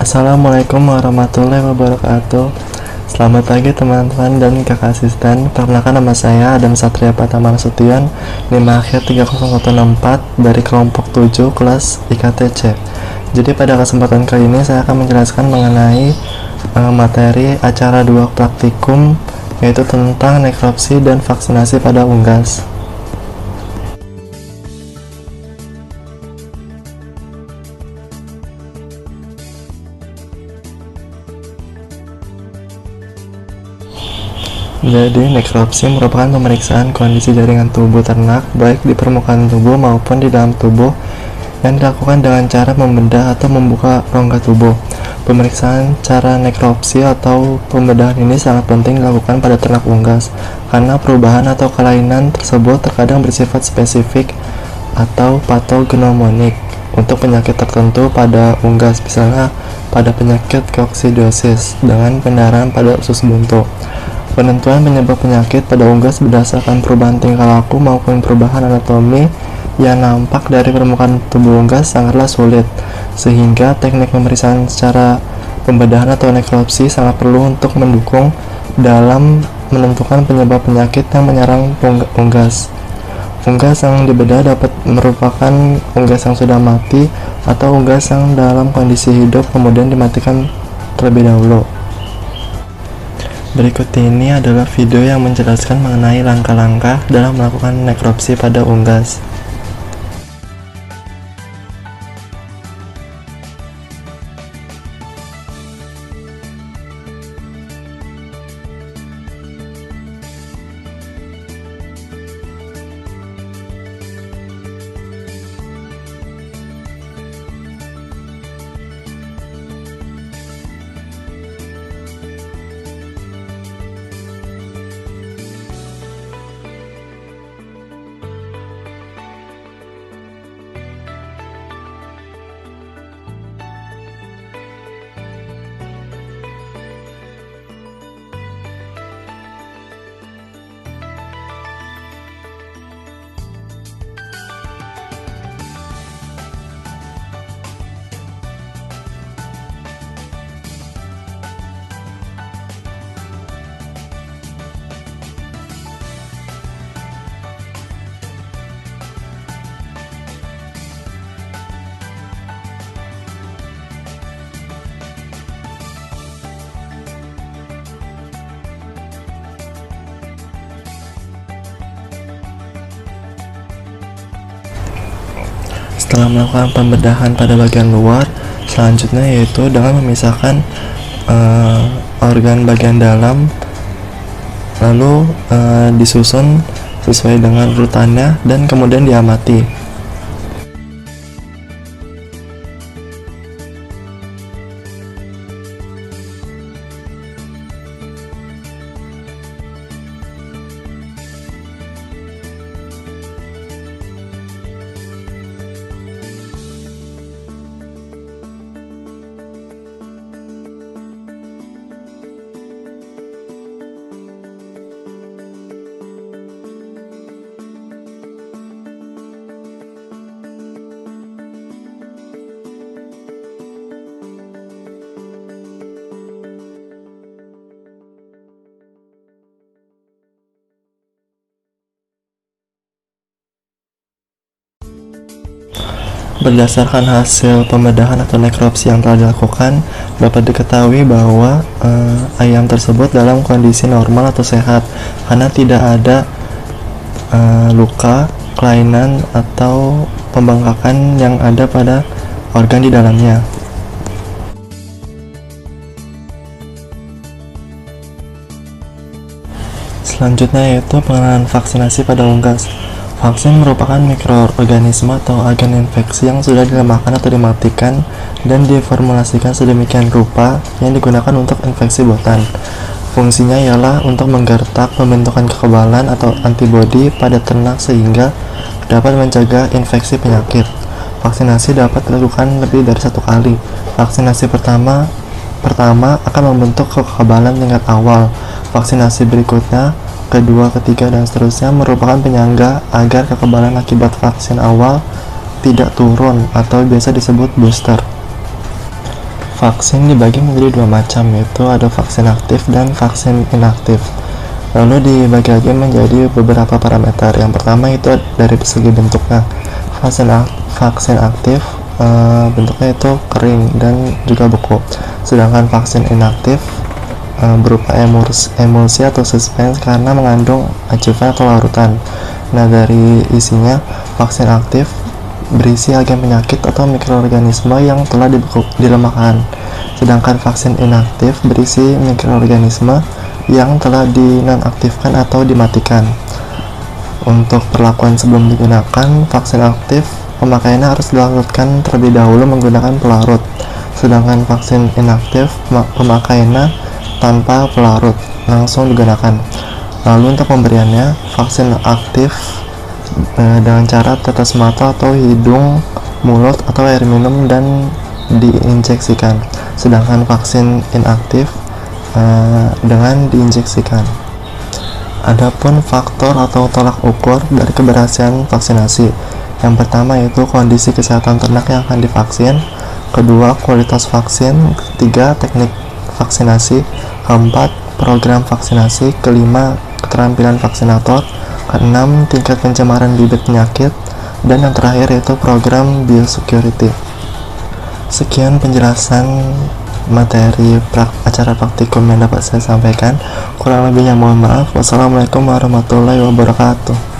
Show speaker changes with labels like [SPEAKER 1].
[SPEAKER 1] Assalamualaikum warahmatullahi wabarakatuh. Selamat pagi teman-teman dan kakak asisten. Perkenalkan, nama saya Adam Satria Pratama Nasution, NIM akhir 30164 dari kelompok 7 kelas IKTC. Jadi pada kesempatan kali ini saya akan menjelaskan mengenai materi acara 2 praktikum, yaitu tentang nekropsi dan vaksinasi pada unggas. Jadi, nekropsi merupakan pemeriksaan kondisi jaringan tubuh ternak, baik di permukaan tubuh maupun di dalam tubuh, yang dilakukan dengan cara membedah atau membuka rongga tubuh. Pemeriksaan cara nekropsi atau pembedahan ini sangat penting dilakukan pada ternak unggas, karena perubahan atau kelainan tersebut terkadang bersifat spesifik atau patognomonik untuk penyakit tertentu pada unggas, misalnya pada penyakit koksidiosis dengan pendarahan pada usus buntu. Penentuan penyebab penyakit pada unggas berdasarkan perubahan tingkah laku maupun perubahan anatomi yang nampak dari permukaan tubuh unggas sangatlah sulit, sehingga teknik pemeriksaan secara pembedahan atau nekropsi sangat perlu untuk mendukung dalam menentukan penyebab penyakit yang menyerang unggas. Unggas yang dibedah dapat merupakan unggas yang sudah mati atau unggas yang dalam kondisi hidup kemudian dimatikan terlebih dahulu. Berikut ini adalah video yang menjelaskan mengenai langkah-langkah dalam melakukan nekropsi pada unggas. Setelah melakukan pembedahan pada bagian luar, selanjutnya yaitu dengan memisahkan organ bagian dalam, lalu disusun sesuai dengan urutannya dan kemudian diamati. Berdasarkan hasil pembedahan atau nekropsi yang telah dilakukan, dapat diketahui bahwa ayam tersebut dalam kondisi normal atau sehat, karena tidak ada luka, kelainan, atau pembengkakan yang ada pada organ di dalamnya. Selanjutnya yaitu pengenalan vaksinasi pada unggas. Vaksin merupakan mikroorganisme atau agen infeksi yang sudah dilemahkan atau dimatikan dan diformulasikan sedemikian rupa yang digunakan untuk infeksi buatan. Fungsinya ialah untuk menggertak pembentukan kekebalan atau antibodi pada ternak sehingga dapat mencegah infeksi penyakit. Vaksinasi dapat dilakukan lebih dari 1 kali. Vaksinasi pertama akan membentuk kekebalan tingkat awal. Vaksinasi berikutnya, kedua, ketiga, dan seterusnya merupakan penyangga agar kekebalan akibat vaksin awal tidak turun atau biasa disebut booster. Vaksin dibagi menjadi dua macam, yaitu ada vaksin aktif dan vaksin inaktif. Lalu dibagi lagi menjadi beberapa parameter. Yang pertama itu dari segi bentuknya. Vaksin aktif bentuknya itu kering dan juga beku. Sedangkan vaksin inaktif berupa emulsi atau suspens karena mengandung acuan atau larutan. Nah, dari isinya, vaksin aktif berisi agen penyakit atau mikroorganisme yang telah dilemahkan. Sedangkan vaksin inaktif berisi mikroorganisme yang telah dinonaktifkan atau dimatikan. Untuk perlakuan sebelum digunakan vaksin aktif, pemakaiannya harus dilakukan terlebih dahulu menggunakan pelarut. Sedangkan vaksin inaktif, pemakaiannya tanpa pelarut, langsung digunakan. Lalu untuk pemberiannya, vaksin aktif dengan cara tetes mata atau hidung, mulut, atau air minum dan diinjeksikan. Sedangkan vaksin inaktif dengan diinjeksikan. Adapun faktor atau tolak ukur dari keberhasilan vaksinasi. Yang pertama yaitu kondisi kesehatan ternak yang akan divaksin. Kedua, kualitas vaksin. Ketiga, teknik vaksinasi. Keempat, program vaksinasi. Kelima, keterampilan vaksinator. Keenam, tingkat pencemaran bibit penyakit. Dan yang terakhir yaitu program biosecurity. Sekian penjelasan materi acara praktikum yang dapat saya sampaikan. Kurang lebihnya mohon maaf. Wassalamualaikum warahmatullahi wabarakatuh.